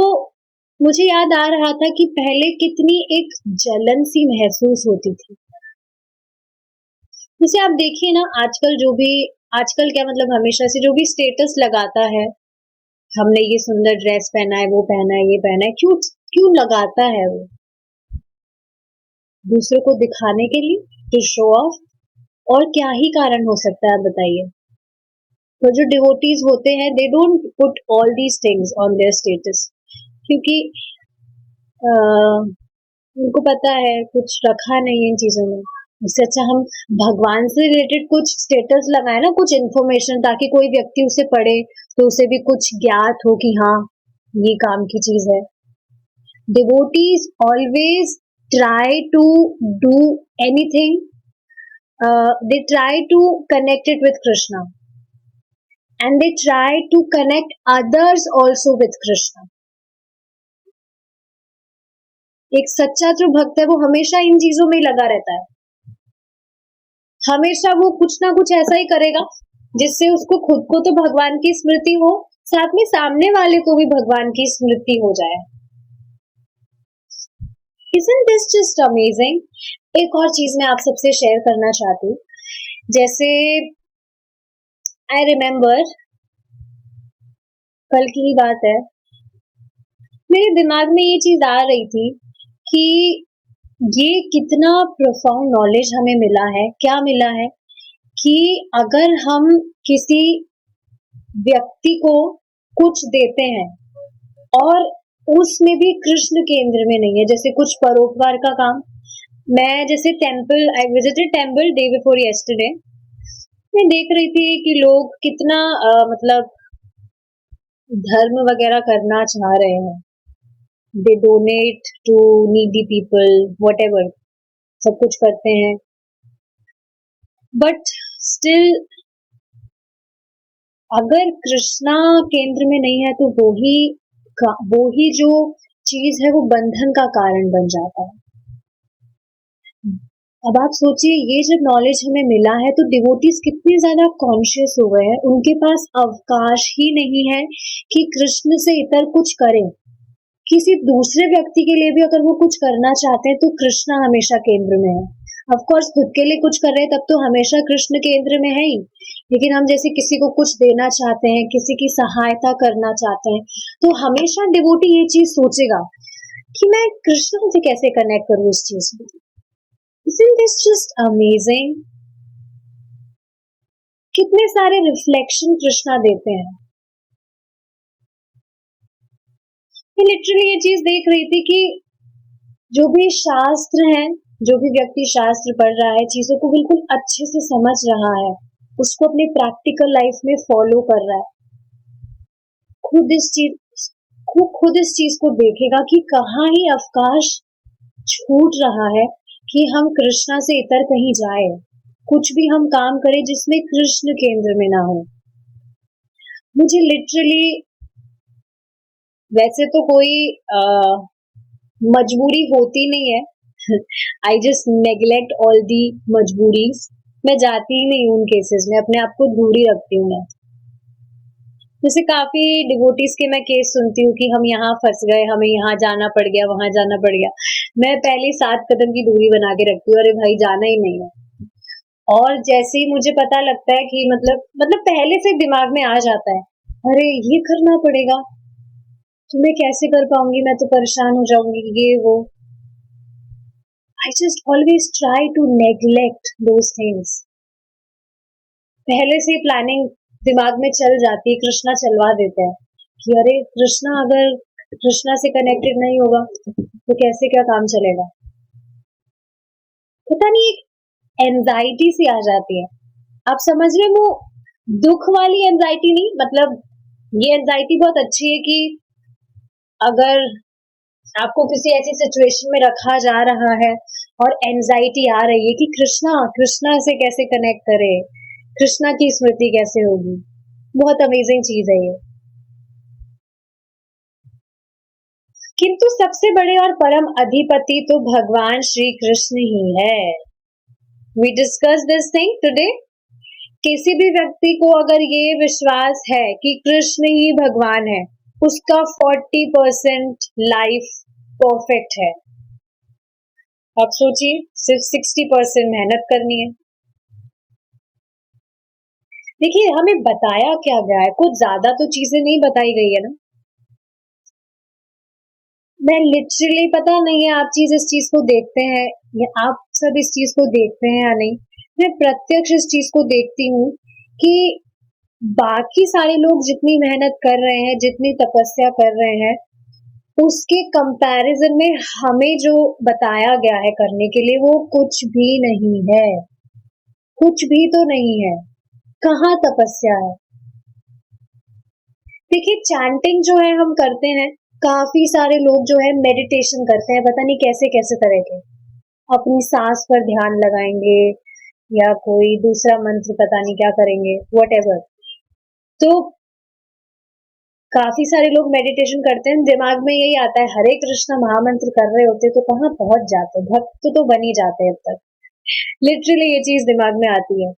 मुझे याद आ रहा था कि पहले कितनी एक जलन सी महसूस होती थी। जैसे आप देखिए ना, आजकल क्या मतलब हमेशा से जो भी स्टेटस लगाता है, हमने ये सुंदर ड्रेस पहना है, वो पहना है, ये पहना है, क्यों क्यों लगाता है वो? दूसरों को दिखाने के लिए, टू शो ऑफ। और क्या ही कारण हो सकता है, आप बताइए। तो जो डिवोटीज होते हैं, they don't put all these things on their status, क्योंकि उनको पता है कुछ रखा नहीं है इन चीजों में। इससे अच्छा हम भगवान से रिलेटेड कुछ स्टेटस लगाए ना, कुछ इन्फॉर्मेशन, ताकि कोई व्यक्ति उसे पढ़े तो उसे भी कुछ ज्ञात हो कि हाँ, ये काम की चीज है। Devotees always try to do anything. They try to connect it with Krishna, and they try to connect others also with Krishna. एक सच्चा जो भक्त है वो हमेशा इन चीजों में लगा रहता है। हमेशा वो कुछ ना कुछ ऐसा ही करेगा जिससे उसको खुद को तो भगवान की स्मृति हो, साथ में सामने वाले को भी भगवान की स्मृति हो जाए। Isn't this just amazing? एक और चीज मैं आप सबसे शेयर करना चाहती हूँ। जैसे आई रिमेम्बर, कल की ही बात है, मेरे दिमाग में ये चीज आ रही थी कि ये कितना प्रोफाउंड नॉलेज हमें मिला है। क्या मिला है कि अगर हम किसी व्यक्ति को कुछ देते हैं और उसमें भी कृष्ण केंद्र में नहीं है, जैसे कुछ परोपकार का काम। मैं जैसे I visited temple day before yesterday. मैं देख रही थी कि लोग कितना मतलब धर्म वगैरह करना चाह रहे हैं। They donate to needy people, whatever, सब कुछ करते हैं, बट स्टिल अगर कृष्णा केंद्र में नहीं है तो वो ही जो चीज है वो बंधन का कारण बन जाता है। अब आप सोचिए, ये जब नॉलेज हमें मिला है तो डिवोटीज कितने ज्यादा कॉन्शियस हो गए हैं। उनके पास अवकाश ही नहीं है कि कृष्ण से इतर कुछ करें। किसी दूसरे व्यक्ति के लिए भी अगर वो कुछ करना चाहते हैं तो कृष्णा हमेशा केंद्र में है। ऑफ कोर्स खुद के लिए कुछ कर रहे हैं तब तो हमेशा कृष्ण केंद्र में है ही, लेकिन हम जैसे किसी को कुछ देना चाहते हैं, किसी की सहायता करना चाहते हैं, तो हमेशा डिवोटी ये चीज सोचेगा कि मैं कृष्ण से कैसे कनेक्ट करूं इस चीज में। Isn't this just amazing? कितने सारे रिफ्लेक्शन कृष्णा देते हैं। मैं लिटरली ये चीज देख रही थी कि जो भी शास्त्र है, जो भी व्यक्ति शास्त्र पढ़ रहा है, चीजों को बिल्कुल अच्छे से समझ रहा है, उसको अपनी प्रैक्टिकल लाइफ में फॉलो कर रहा है, खुद इस चीज को देखेगा कि कहाँ ही अवकाश छूट रहा है कि हम कृष्णा से इतर कहीं जाए, कुछ भी हम काम करें जिसमें कृष्ण केंद्र में ना हो। मुझे लिटरली, वैसे तो कोई मजबूरी होती नहीं है, I just neglect all the मजबूरीज। मैं जाती ही नहीं हूँ उन केसेस में, अपने आप को दूरी रखती हूँ मैं। जैसे काफी डिवोटीज के मैं केस सुनती हूँ कि हम यहाँ फंस गए, हमें यहाँ जाना पड़ गया, वहां जाना पड़ गया। मैं पहले 7 कदम की दूरी बना के रखती हूँ, अरे भाई जाना ही नहीं है। और जैसे ही मुझे पता लगता है कि मतलब पहले से दिमाग में आ जाता है, अरे ये करना पड़ेगा, तो मैं कैसे कर पाऊंगी, मैं तो परेशान हो जाऊंगी, ये वो। I just always try to neglect those things. पहले से प्लानिंग दिमाग में चल जाती है, कृष्णा चलवा देते हैं कि अरे कृष्णा अगर कृष्णा से कनेक्टेड नहीं होगा तो कैसे क्या काम चलेगा। पता नहीं, एक एंजाइटी सी आ जाती है। आप समझ रहे, वो दुख वाली एंजाइटी नहीं, मतलब ये एंजाइटी बहुत अच्छी है कि अगर आपको किसी ऐसी सिचुएशन में रखा जा रहा है और एंजाइटी आ रही है कि कृष्णा से कैसे कनेक्ट करे, कृष्णा की स्मृति कैसे होगी, बहुत अमेजिंग चीज है ये। किंतु सबसे बड़े और परम अधिपति तो भगवान श्री कृष्ण ही है। We discuss this thing today. किसी भी व्यक्ति को अगर ये विश्वास है कि कृष्ण ही भगवान है, उसका 40% लाइफ परफेक्ट है। आप सोचिए, सिर्फ 60% मेहनत करनी है। देखिए, हमें बताया क्या गया है, कुछ ज्यादा तो चीजें नहीं बताई गई है ना। मैं लिटरली, पता नहीं है आप इस चीज को देखते हैं या आप सब इस चीज को देखते हैं या नहीं। मैं प्रत्यक्ष इस चीज को देखती हूँ कि बाकी सारे लोग जितनी मेहनत कर रहे हैं, जितनी तपस्या कर रहे हैं, उसके कंपैरिजन में हमें जो बताया गया है करने के लिए वो कुछ भी नहीं है। कुछ भी तो नहीं है। कहाँ तपस्या है? देखिए, चैंटिंग जो है हम करते हैं, काफी सारे लोग जो है मेडिटेशन करते हैं, पता नहीं कैसे कैसे तरह के, अपनी सांस पर ध्यान लगाएंगे या कोई दूसरा मंत्र पता नहीं क्या करेंगे, वट तो काफी सारे लोग मेडिटेशन करते हैं, दिमाग में यही आता है हरे कृष्णा महामंत्र कर रहे होते तो कहाँ पहुंच जाते, भक्त तो बन ही जाते अब तक। लिटरली ये चीज दिमाग में आती है।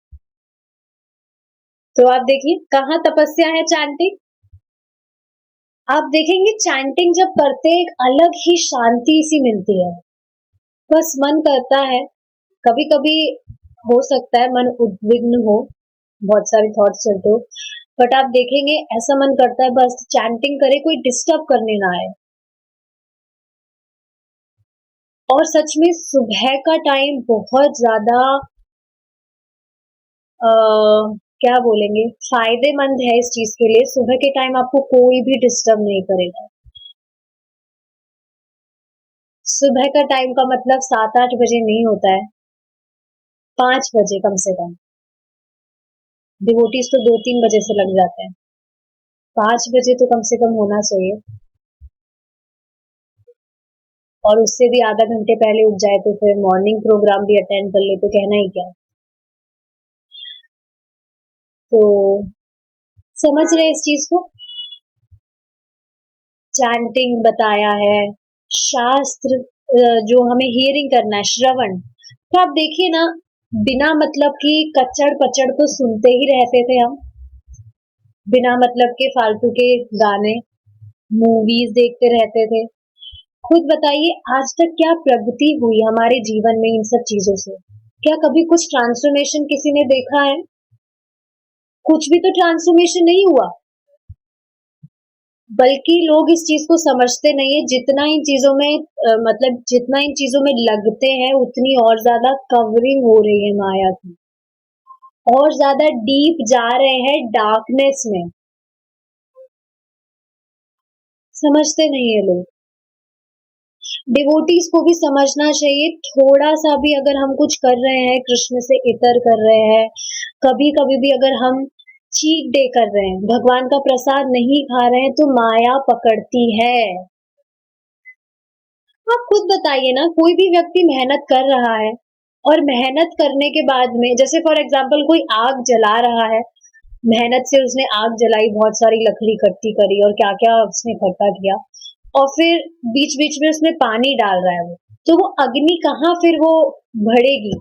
तो आप देखिए कहाँ तपस्या है चैंटिंग। आप देखेंगे चैंटिंग जब करते हैं एक अलग ही शांति सी मिलती है। बस मन करता है, कभी कभी हो सकता है मन उद्विग्न हो, बहुत सारे थॉट्स चलते हो, बट आप देखेंगे ऐसा मन करता है बस चैंटिंग करे, कोई डिस्टर्ब करने ना आए। और सच में सुबह का टाइम बहुत ज्यादा क्या बोलेंगे, फायदेमंद है इस चीज के लिए। सुबह के टाइम आपको कोई भी डिस्टर्ब नहीं करेगा। सुबह का टाइम का मतलब 7-8 बजे नहीं होता है, 5 बजे कम से कम। डिवोटीज तो 2-3 बजे से लग जाते हैं, 5 बजे तो कम से कम होना चाहिए। और उससे भी आधा घंटे पहले उठ जाए तो फिर मॉर्निंग प्रोग्राम भी अटेंड कर ले तो कहना ही क्या। तो समझ रहे इस चीज को। चैंटिंग बताया है, शास्त्र जो हमें हियरिंग करना है, श्रवण, तो आप देखिए ना, बिना मतलब की कच्चड़ पचड़ तो सुनते ही रहते थे हम, बिना मतलब के फालतू के गाने, मूवीज देखते रहते थे। खुद बताइए आज तक क्या प्रगति हुई हमारे जीवन में इन सब चीजों से? क्या कभी कुछ ट्रांसफॉर्मेशन किसी ने देखा है? कुछ भी तो ट्रांसफॉर्मेशन नहीं हुआ। बल्कि लोग इस चीज को समझते नहीं है, जितना इन चीजों में मतलब जितना इन चीजों में लगते हैं उतनी और ज्यादा कवरिंग हो रही है माया की, और ज्यादा डीप जा रहे हैं डार्कनेस में। समझते नहीं है लोग। डिवोटीज को भी समझना चाहिए, थोड़ा सा भी अगर हम कुछ कर रहे हैं, कृष्ण से इतर कर रहे हैं, कभी कभी भी अगर हम चीट डे कर रहे हैं, भगवान का प्रसाद नहीं खा रहे हैं, तो माया पकड़ती है। आप खुद बताइए ना, कोई भी व्यक्ति मेहनत कर रहा है और मेहनत करने के बाद में, जैसे फॉर एग्जाम्पल कोई आग जला रहा है, मेहनत से उसने आग जलाई, बहुत सारी लकड़ी इकट्ठी करी और क्या क्या उसने इकट्ठा किया, और फिर बीच बीच में उसमें पानी डाल रहा है वो, तो वो अग्नि कहाँ फिर वो बढ़ेगी?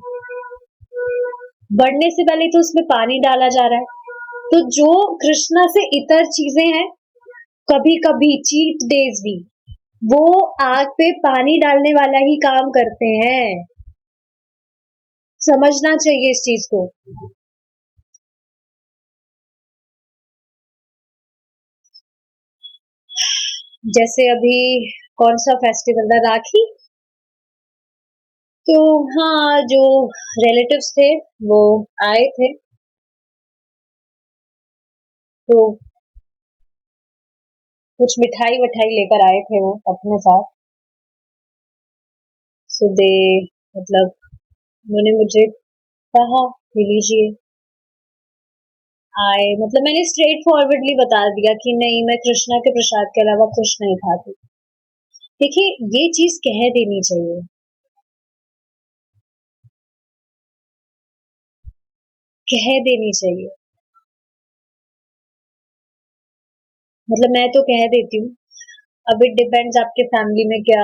बढ़ने से पहले तो उसमें पानी डाला जा रहा है। तो जो कृष्णा से इतर चीजें हैं, कभी कभी चीट डेज भी वो आग पे पानी डालने वाला ही काम करते हैं। समझना चाहिए इस चीज को। जैसे अभी कौन सा फेस्टिवल था, राखी, तो हाँ, जो रिलेटिव्स थे वो आए थे, तो कुछ मिठाई वठाई लेकर आए थे वो अपने साथ। सो दे, मतलब उन्होंने मुझे कहा कि लीजिए, आए, मतलब मैंने स्ट्रेट फॉरवर्डली बता दिया कि नहीं, मैं कृष्णा के प्रसाद के अलावा कुछ नहीं खाती। देखिए, ये चीज कह देनी चाहिए, कह देनी चाहिए। मतलब मैं तो कह देती हूँ। अब इट डिपेंड्स आपके फैमिली में क्या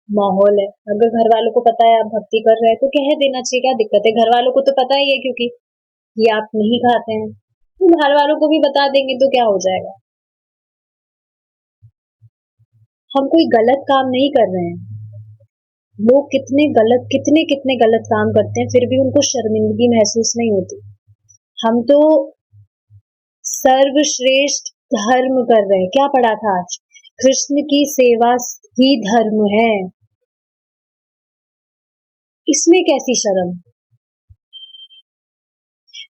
माहौल है। अगर घर वालों को पता है आप भक्ति कर रहे हैं तो कह देना चाहिए, क्या दिक्कत है? घर वालों को तो पता ही है, क्योंकि ये आप नहीं खाते हैं, तो घर वालों को भी बता देंगे तो क्या हो जाएगा। हम कोई गलत काम नहीं कर रहे हैं। लोग कितने गलत काम करते हैं, फिर भी उनको शर्मिंदगी महसूस नहीं होती। हम तो सर्वश्रेष्ठ धर्म कर रहे हैं। क्या पढ़ा था आज? कृष्ण की सेवा ही धर्म है। इसमें कैसी शर्म?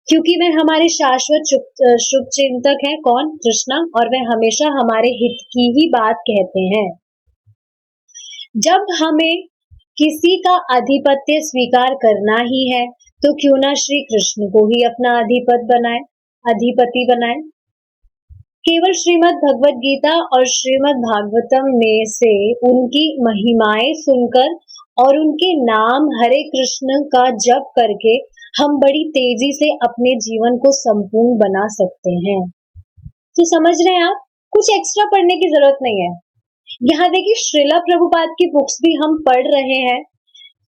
क्योंकि वे हमारे शाश्वत शुभ चिंतक हैं। कौन? कृष्णा। और वे हमेशा हमारे हित की ही बात कहते हैं। जब हमें किसी का आधिपत्य स्वीकार करना ही है, तो क्यों ना श्री कृष्ण को ही अपना अधिपति बनाए। केवल श्रीमद् भगवत गीता और श्रीमद् भागवतम में से उनकी महिमाएं सुनकर और उनके नाम हरे कृष्ण का जप करके हम बड़ी तेजी से अपने जीवन को संपूर्ण बना सकते हैं। तो समझ रहे हैं आप, कुछ एक्स्ट्रा पढ़ने की जरूरत नहीं है। यहाँ देखिए, श्रीला प्रभुपाद की बुक्स भी हम पढ़ रहे हैं,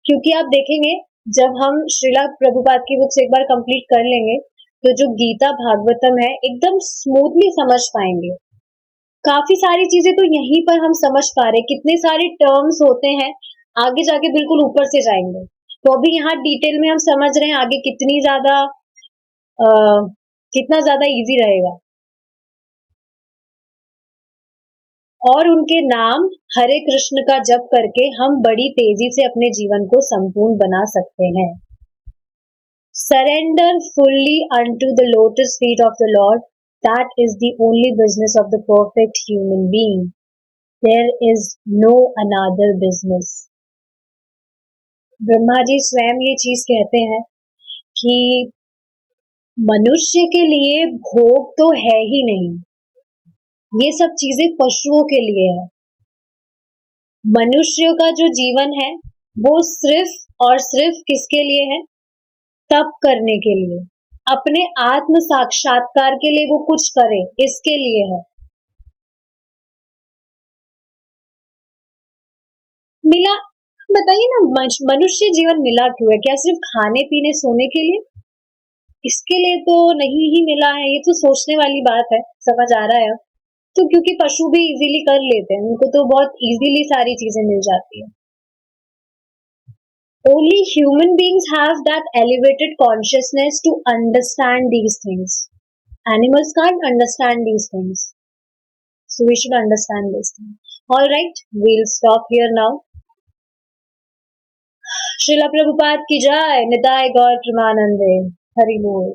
क्योंकि आप देखेंगे जब हम श्रीला प्रभुपाद की बुक्स एक बार कंप्लीट कर लेंगे तो जो गीता भागवतम है एकदम स्मूथली समझ पाएंगे। काफी सारी चीजें तो यहीं पर हम समझ पा रहे, कितने सारे टर्म्स होते हैं, आगे जाके बिल्कुल ऊपर से जाएंगे। तो अभी यहाँ डिटेल में हम समझ रहे हैं, आगे कितना ज्यादा इजी रहेगा। और उनके नाम हरे कृष्ण का जप करके हम बड़ी तेजी से अपने जीवन को संपूर्ण बना सकते हैं। Surrender fully unto the lotus feet of the Lord. That is the only business of the perfect human being. There is no another business. Brahma ji स्वयं ये चीज कहते हैं कि मनुष्य के लिए भोग तो है ही नहीं, ये सब चीजें पशुओं के लिए है। मनुष्यों का जो जीवन है वो सिर्फ और सिर्फ किसके लिए है? तप करने के लिए, अपने आत्म साक्षात्कार के लिए वो कुछ करे, इसके लिए है। मिला, बताइए ना, मनुष्य जीवन मिला क्यों है? क्या सिर्फ खाने पीने सोने के लिए? इसके लिए तो नहीं ही मिला है। ये तो सोचने वाली बात है। समझ आ रहा है अब? तो क्योंकि पशु भी इजीली कर लेते हैं, उनको तो बहुत इजीली सारी चीजें मिल जाती है। Only human beings have that elevated consciousness to understand these things. Animals can't understand these things. So we should understand this thing. Alright, we'll stop here now. Srila Prabhupada की जय, निताय गौर प्रेमानंदे, हरि बोल।